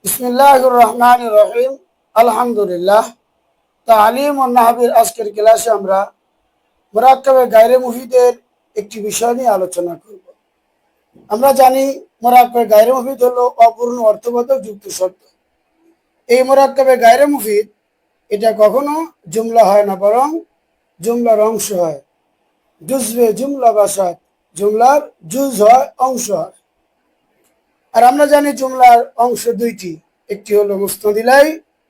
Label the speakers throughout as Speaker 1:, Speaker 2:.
Speaker 1: বিসমিল্লাহির রহমানির রহিম। আলহামদুলিল্লাহ। তালিম ও নাহবির আজকের ক্লাসে আমরা মুরাক্কাবে গায়রে মুফিদের একটি বিষয় নিয়ে আলোচনা করব। আমরা জানি মুরাক্কাবে গায়রে মুফিদ হলো অপূর্ণ অর্থবোধক যুক্ত শব্দ। এই মুরাক্কাবে গায়রে মুফিদ এটা কখনো জুমলা হয় না, বরং জুমলার অংশ হয়। জুজবে জুমলা বাসাত, জুমলার জুজ হয়, অংশ হয়। আর আমরা জানি জুমলার অংশ দুইটি, একটি হলো মুসনাদ ইলাই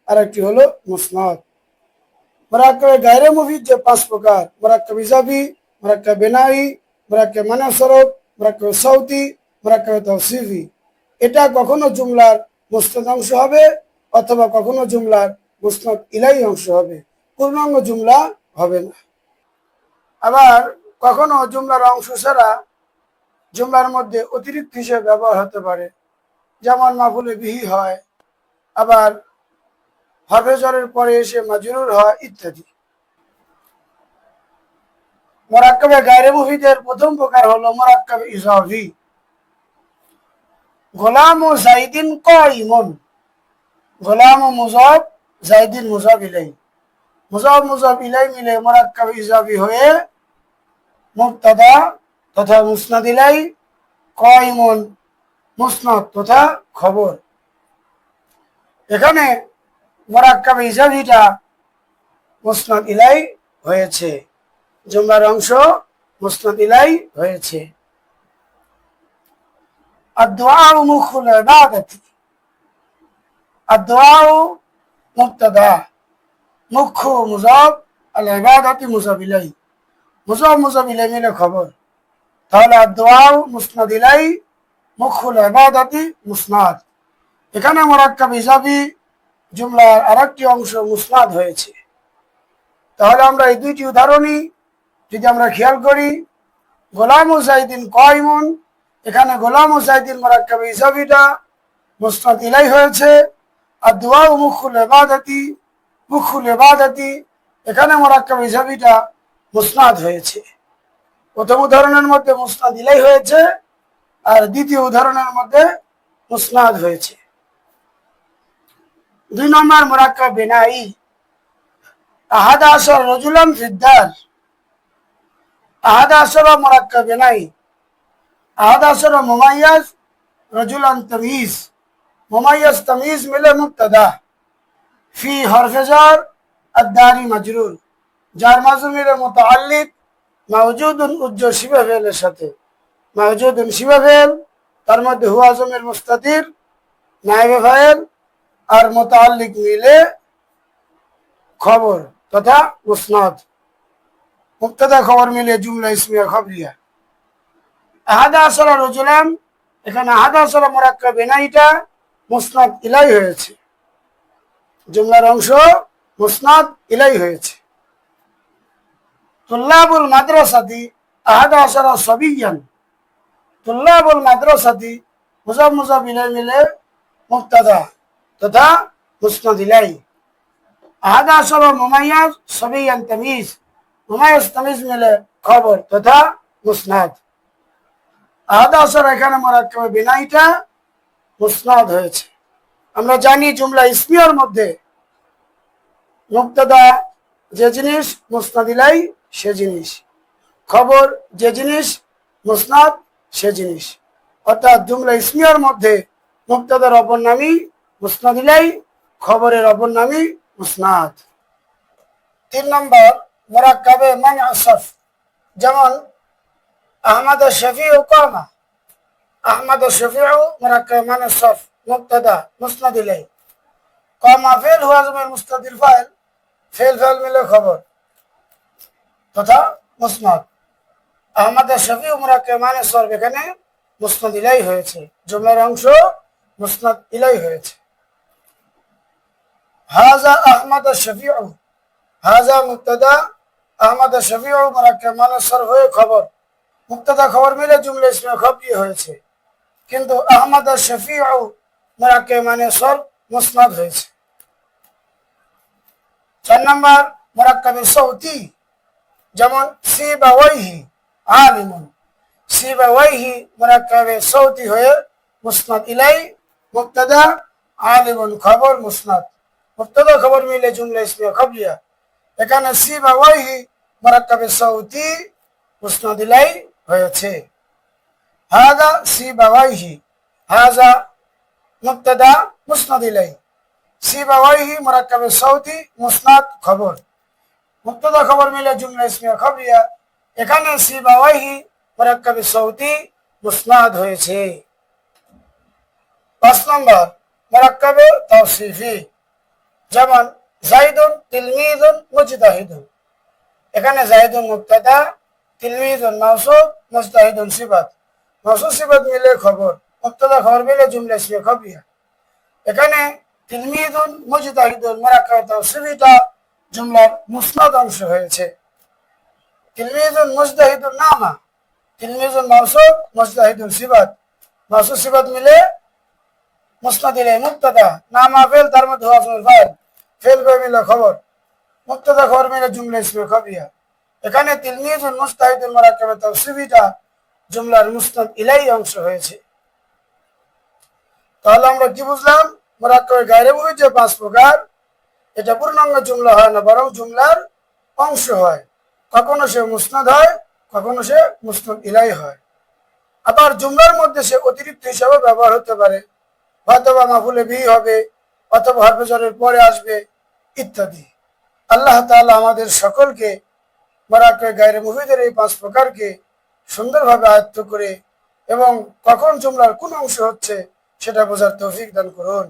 Speaker 1: আর একটি হলো মুসনাদ। মুরাক্কাবে গায়রে মুফিদ যে পাঁচ প্রকার: মুরাক্কাব ইজাফি, মুরাক্কাব বিনাই, মুরাক্কাব মানাসরফ, মুরাক্কাব সাউতি, মুরাক্কাব তাওসিফি। এটা কখনো জুমলার মুসনাদ অংশ হবে অথবা কখনো জুমলার মুসনাদ ইলাই অংশ হবে, পূর্ণাঙ্গ জুমলা হবে না। আবার কখনো জুমলার অংশ ছাড়া জুমলার মধ্যে অতিরিক্ত হিসেবে ব্যবহার হতে পারে, যেমন মাফুলে বিহি হয়, আবার হরফে জরের পরে এসে মাজরুর হয় ইত্যাদি। মুরাক্কাবে গায়রে মুফিদের প্রথম প্রকার হলো মুরাক্কাব ইজাফি। গোলাম ও জাইদিন কাইমুন, গোলাম ও মুজাফ, জাইদিন মুজাফ ইলাই। মুজাফ মুজাফ ইলাই মিলে মুরাক্কাব ইজাফি হয়ে মুবতাদা তথা মুসনাদ ইলাই, কাইমুন মুসনাদ তথা খবর। এখানে মুরাক্কাব ইজাফিটা মুসনাদ ইলাই হয়েছে, জুমলার অংশ মুসনাদ ইলাই হয়েছে। আদ-দুআউ মুখুল ইবাদাতি, আদ-দুআউ মুবতাদা, মুখ্য মুজাফ, আল ইবাদাতি মুজাফ ইলাই। মুজাফ মুজাফ ইলাই মিলে খবর, তাহলে আদ-দুআউ মুসনাদ ইলাই, মুখুল ইবাদাতি মুসনাদ। এখানে মুরাক্কাব ইজাফি জুমলার আরেকটি অংশ মুসনাদ হয়েছে। তাহলে আমরা এই দুইটি উদাহরণই যদি আমরা খেয়াল করি, গোলাম ও জাইদিন কাইমুন, এখানে গোলাম ও জাইদিন মুরাক্কাবে ইজাফিটা মুসনাদ ইলাই হয়েছে। আর দুআউ মুখুল ইবাদাতি, মুখুল ইবাদাতি, এখানে মুরাক্কাবে ইজাফিটা মুসনাদ হয়েছে। প্রথম উদাহরণের মধ্যে মুসনাদ ইলাই হয়েছে আর দ্বিতীয় উদাহরণের মধ্যে মুসনাদ হয়েছে। 2 নম্বর মুরাক্কাব বিনাই। আহাদা আশর রজুলান ফিদ্দার, আহাদা আশর মুরাক্কাব বিনাই। আহাদা আশর মুমাইয়াজ, রজুলান তামিজ। মুমাইয়াজ তামিজ মিলে মুবতাদা, ফি হরফে জার আদ-দারি মাজরুর, জার মাজরুর মিলে মুতাআল্লিক মাওজুদুন উজ্জ শিবা ফেলের সাথে। মাওজুদুন শিবা ফেল, তার মধ্যে হুয়া জমির মুস্তাতির নায়েবে ফাইল আর মুতাআল্লিক মিলে খবর তথা মুসনাদ। মুবতাদা খবর মিলে জুমলা ইসমিয়া খবরিয়া। আহাদা আশরা রজুলান, এখানে আহাদা আশরা মুরাক্কাব বিনাইটা মুসনাদ ইলাই হয়েছে, জুমলার অংশ মুসনাদ ইলাই হয়েছে। তুল্লাবুল মাদ্রাসাতি, আহাদা আশরা সাবিয়ান। তুল্লাবুল মাদ্রাসাতি মুজাফ মুজাফ ইলাই মিলে মুবতাদা তথা মুসনাদ ইলাই। আহাদা আশরা মুমাইয়াজ, সাবিয়ান তামিজ, মুমাইয়াজ তামিজ মিলে খবর তথা মুসনাদ। আহাদা আশরা এখানে মুরাক্কাবে বিনাইটা মুসনাদ হয়েছে। আমরা জানি জুমলা ইসমিয়ার মধ্যে মুবতাদা যে জিনিস, মুসনাদ ইলাই সে জিনিস, খবর যে জিনিস, মুসনাদ সে জিনিস। অর্থাৎ জুমলা ইসমিয়ার মধ্যে মুবতাদার অপর নামই মুসনাদ ইলাই, খবরের অপর নামই মুসনাদ। 3 নম্বর মুরাক্কাবে মানআসফ, যেমন আহমদ শফিউ কামা। আহমদ শফিউ মুরাক্কাবে মানআসফ, মুবতাদা মুসনাদ ইলাই। কামা ফেল, হুয়া জমির মুস্তাতির ফাইল, ফেল ফেল মিলে খবর তথা মুসনাদ। আহমদ শফিউ মুরাক্কাবে মানআসফ এখানে মুসনাদ ইলাই হয়েছে, জুমলার অংশ মুসনাদ ইলাই হয়েছে। হাজা আহমদ শফিউ, হাজা মুবতাদা, আহমদ শফিউ মুরাক্কাব মানআসফ হয়ে খবর, মুবতাদা খবর মিলে জুমলা ইসমিয়া খবরিয়া হয়েছে, কিন্তু আহমদ শফিউ মুরাক্কাব মানআসফ মুসনাদ হয়েছে। 4 নম্বর মুরাক্কাবে সাউতি, যেমন সিবাওয়াইহি আলিমুন। সিবাওয়াইহি মুরাক্কাবে সাউতি হয়ে মুসনাদ ইলাই, মুবতাদা আলিমুন খবর মুসনাদ, মুবতাদা খবর মিলে জুমলা ইসমিয়া খবরিয়া। এখানে সিবাওয়াইহি মুরাক্কাবে সাউতি মুসনাদ ইলাই হয়েছে। হাযা সিবাওয়াইহি, হাযা মুবতাদা মুসনাদ ইলাই, সিবাওয়াইহি মুরাক্কাবে সাউতি মুসনাদ খবর, মুবতাদা খবর মিলে জুমলা ইসমিয়া খবরিয়া। এখানে সিবাওয়াইহি মুরাক্কাবে সাউতি মুসনাদ হয়েছে। 5 নম্বর মুরাক্কাবে তাওসিফি, যেমন জাইদুন তিলমিজুন মুজতাহিদুন। এখানে জাইদুন মুবতাদা, তিলমিজুন মাওসুফ, মুজতাহিদুন সিফাত। মাওসুফ সিফাত মিলে খবর, মুবতাদা খবর মিলে জুমলা ইসমিয়া খবরিয়া। এখানে তিলমিজুন মুজতাহিদুন মুরাক্কাবে তাওসিফিটা জুমলার মুসনাদ অংশ হয়েছে। তিলমিজুন মুজতাহিদুন নামা, তিলমিজুন মাওসুফ, মুজতাহিদুন সিফাত। মাওসুফ সিফাত মিলে মুসনাদ ইলাই মুবতাদা, নামা ফেল, তার মধ্যে ওয়াজনুল ফাইল, ফেল করে মিলে খবর, মুবতাদা খবর মিলে জুমলা ইসমিয়া খবরিয়া। এখানে তিলমিজুন মুজতাহিদুন মুরাক্কাবে তাওসিফিটা জুমলার মুসনাদ ইলাই অংশ হয়েছে। তাহলে আমরা কি বুঝলাম? মুরাক্কাবে গায়রে মুফিদ যে 5 প্রকার, এটা পূর্ণাঙ্গ জুমলা হয় না, বরং জুমলার অংশ হয়। কখনো সে মুসনাদ হয়, কখনো সে মুসনাদ ইলাই হয়। আবার জুমলার মধ্যে সে অতিরিক্ত হিসাবে ব্যবহার হতে পারে, অথবা মাফুলে বিহি হবে, অথবা হরফে জারের পরে আসবে, ইত্যাদি। আল্লাহ তাআলা আমাদের সকলকে মুরাক্কাবে গায়রে মুফিদের এই 5 প্রকারকে সুন্দরভাবে আয়ত্ত করে এবং কখন জুমলার কোন অংশ হচ্ছে সেটা বোঝার তৌফিক দান করুন।